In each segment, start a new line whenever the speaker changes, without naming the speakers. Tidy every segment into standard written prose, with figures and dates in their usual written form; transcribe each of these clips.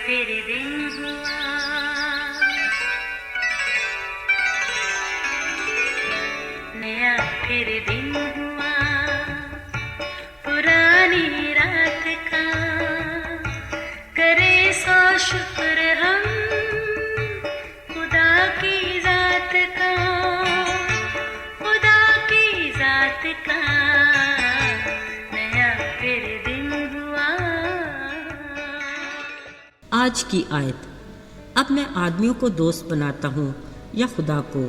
फिर दिन हुआ, नया फिर दिन हुआ, पुरानी रात का करे सो शुक्र हम खुदा की जात का, खुदा की जात का नया फिर दिन हुआ।
आज की आयत। अब मैं आदमियों को दोस्त बनाता हूँ या खुदा को,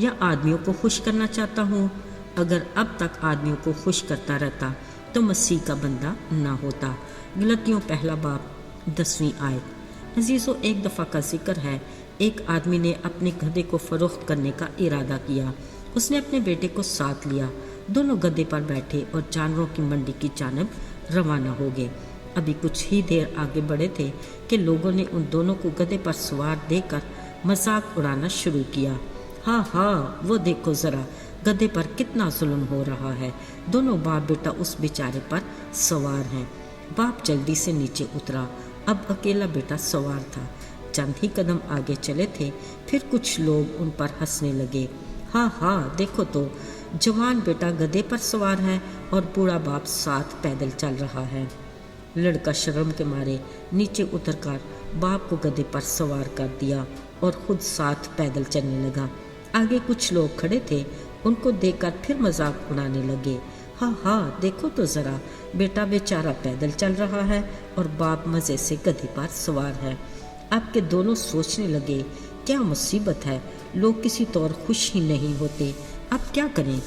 या आदमियों को खुश करना चाहता हूँ। अगर अब तक आदमियों को खुश करता रहता तो मसीह का बंदा ना होता। गलतियों पहला बाब 10वीं आयत। अजीज़ों, एक दफ़ा का जिक्र है, एक आदमी ने अपने गधे को फरोख्त करने का इरादा किया। उसने अपने बेटे को साथ लिया, दोनों गधे पर बैठे और जानवरों की मंडी की जानब रवाना हो गए। अभी कुछ ही देर आगे बढ़े थे कि लोगों ने उन दोनों को गधे पर सवार देकर मजाक उड़ाना शुरू किया। हाँ, वो देखो ज़रा, गधे पर कितना जुल्म हो रहा है। दोनों बाप बेटा उस बेचारे पर सवार हैं। बाप जल्दी से नीचे उतरा। अब अकेला बेटा सवार था। चंद ही कदम आगे चले थे, फिर कुछ लोग उन पर हंसने लगे। हाँ, देखो तो, जवान बेटा गधे पर सवार है और बूढ़ा बाप साथ पैदल चल रहा है। लड़का शर्म के मारे नीचे उतरकर बाप को गधे पर सवार कर दिया और खुद साथ पैदल चलने लगा। आगे कुछ लोग खड़े थे, उनको देखकर फिर मजाक उड़ाने लगे। हाँ, देखो तो ज़रा, बेटा बेचारा पैदल चल रहा है और बाप मज़े से गधे पर सवार है। अब के दोनों सोचने लगे, क्या मुसीबत है, लोग किसी तौर खुश ही नहीं होते, अब क्या करें।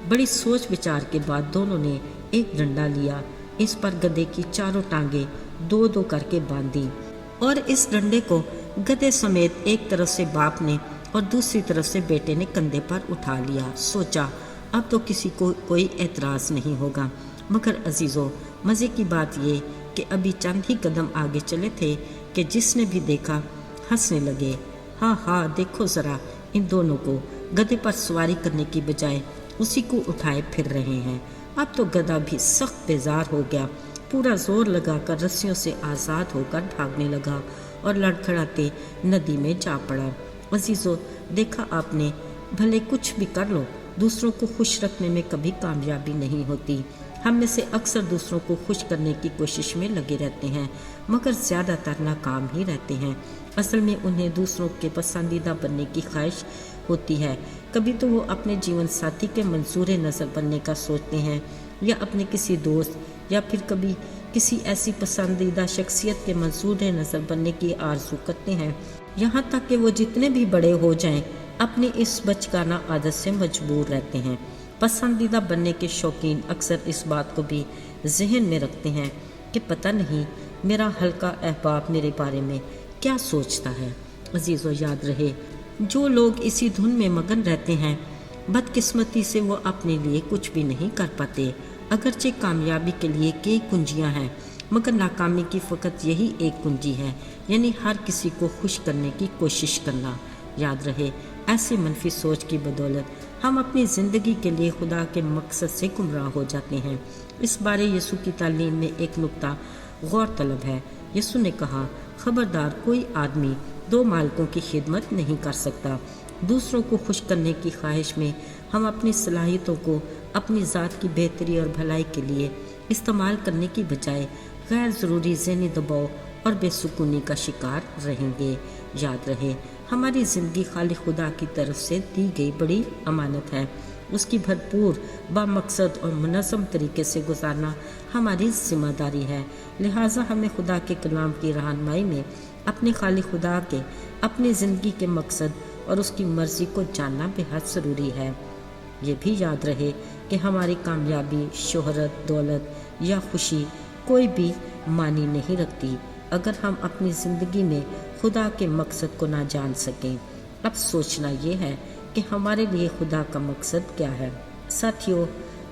बड़ी सोच विचार के बाद दोनों ने एक डंडा लिया, इस पर गधे की चारों टांगें दो दो करके बांधी और इस डंडे को गधे समेत एक तरफ से बाप ने और दूसरी तरफ से बेटे ने कंधे पर उठा लिया। सोचा अब तो किसी को कोई एतराज़ नहीं होगा। मगर अजीज़ों, मज़े की बात ये कि अभी चंद ही कदम आगे चले थे कि जिसने भी देखा हंसने लगे। हाँ, देखो ज़रा, इन दोनों को गधे पर सवारी करने की बजाय उसी को उठाए फिर रहे हैं। अब तो गधा भी सख्त बेजार हो गया, पूरा जोर लगाकर रस्सियों से आज़ाद होकर भागने लगा और लड़खड़ाते नदी में जा पड़ा। अजीज़ों, देखा आपने, भले कुछ भी कर लो, दूसरों को खुश रखने में कभी कामयाबी नहीं होती। हम में से अक्सर दूसरों को खुश करने की कोशिश में लगे रहते हैं, मगर ज़्यादातर नाकाम ही रहते हैं। असल में उन्हें दूसरों के पसंदीदा बनने की ख्वाहिश होती है। कभी तो वो अपने जीवन साथी के मंसूर नज़र बनने का सोचते हैं, या अपने किसी दोस्त, या फिर कभी किसी ऐसी पसंदीदा शख्सियत के मंसूर नज़र बनने की आरज़ू करते हैं। यहाँ तक कि वो जितने भी बड़े हो जाएं, अपनी इस बचकाना आदत से मजबूर रहते हैं। पसंदीदा बनने के शौकीन अक्सर इस बात को भी जहन में रखते हैं कि पता नहीं मेरा हल्का अहबाब मेरे बारे में क्या सोचता है। अजीज़ों, याद रहे, जो लोग इसी धुन में मगन रहते हैं, बदकिस्मती से वो अपने लिए कुछ भी नहीं कर पाते। अगरचे कामयाबी के लिए कई कुंजियाँ हैं, मगर नाकामी की फ़कत यही एक कुंजी है, यानी हर किसी को खुश करने की कोशिश करना। याद रहे, ऐसी मनफी सोच की बदौलत हम अपनी ज़िंदगी के लिए खुदा के मकसद से गुमराह हो जाते हैं। इस बारे यीशु की तालीम में एक नुक्ता गौर तलब है। यीशु ने कहा, खबरदार, कोई आदमी दो मालिकों की खिदमत नहीं कर सकता। दूसरों को खुश करने की ख्वाहिश में हम अपनी सलाहियतों को अपनी ज़ात की बेहतरी और भलाई के लिए इस्तेमाल करने की बजाय गैर ज़रूरी ज़हनी दबाव और बेसुकूनी का शिकार रहेंगे। याद रहे, हमारी ज़िंदगी खाली खुदा की तरफ से दी गई बड़ी अमानत है। उसकी भरपूर बामकसद और मुनज़्ज़म तरीके से गुजारना हमारी ज़िम्मेदारी है। लिहाजा हमें खुदा के कलाम की रहनुमाई में अपने खाली खुदा के अपनी ज़िंदगी के मकसद और उसकी मर्ज़ी को जानना बेहद ज़रूरी है। ये भी याद रहे कि हमारी कामयाबी, शोहरत, दौलत या खुशी कोई भी मानी नहीं रखती अगर हम अपनी ज़िंदगी में खुदा के मकसद को ना जान सकें। अब सोचना ये है कि हमारे लिए खुदा का मकसद क्या है। साथियों,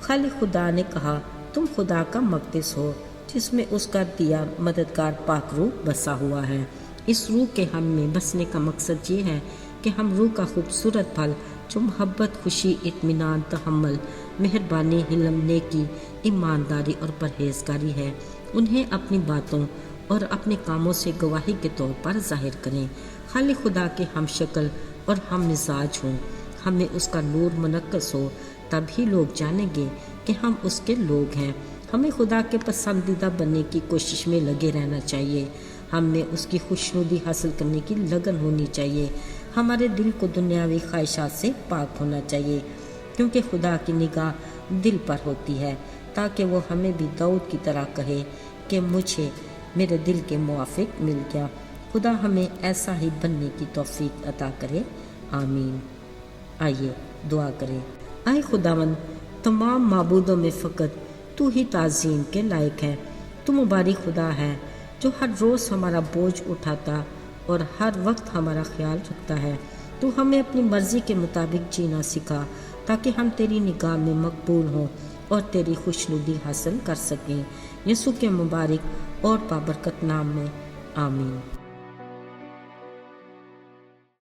खाली खुदा ने कहा, तुम खुदा का मक़दस हो, जिसमें उसका दिया मददगार पाक रूह बसा हुआ है। इस रूह के हम में बसने का मकसद ये है कि हम रूह का खूबसूरत फल जो मोहब्बत, खुशी, इत्मीनान, तहम्मुल, मेहरबानी, हिल्म, नेकी, ईमानदारी और परहेज़गारी है, उन्हें अपनी बातों اور اپنے کاموں سے گواہی کے طور پر ظاہر کریں۔ خالق خدا کے ہم شکل اور ہم مزاج ہوں، ہمیں اس کا نور منعکس ہو، تب ہی لوگ جانیں گے کہ ہم اس کے لوگ ہیں۔ ہمیں خدا کے پسندیدہ بننے کی کوشش میں لگے رہنا چاہیے، ہم میں اس کی خوشنودی حاصل کرنے کی لگن ہونی چاہیے۔ ہمارے دل کو دنیاوی خواہشات سے پاک ہونا چاہیے، کیونکہ خدا کی نگاہ دل پر ہوتی ہے، تاکہ وہ ہمیں بھی داؤد کی طرح کہے کہ مجھے میرے دل کے موافق مل گیا۔ خدا ہمیں ایسا ہی بننے کی توفیق عطا کرے، آمین۔ آئیے دعا کریں۔ اے خداوند، تمام معبودوں میں فقط تو ہی تعظیم کے لائق ہے۔ تو مبارک خدا ہے جو ہر روز ہمارا بوجھ اٹھاتا اور ہر وقت ہمارا خیال رکھتا ہے۔ تو ہمیں اپنی مرضی کے مطابق جینا سکھا، تاکہ ہم تیری نگاہ میں مقبول ہوں اور تیری خوشنودی حاصل کر سکیں۔ یسوع کے مبارک اور بابرکت نام میں، آمین۔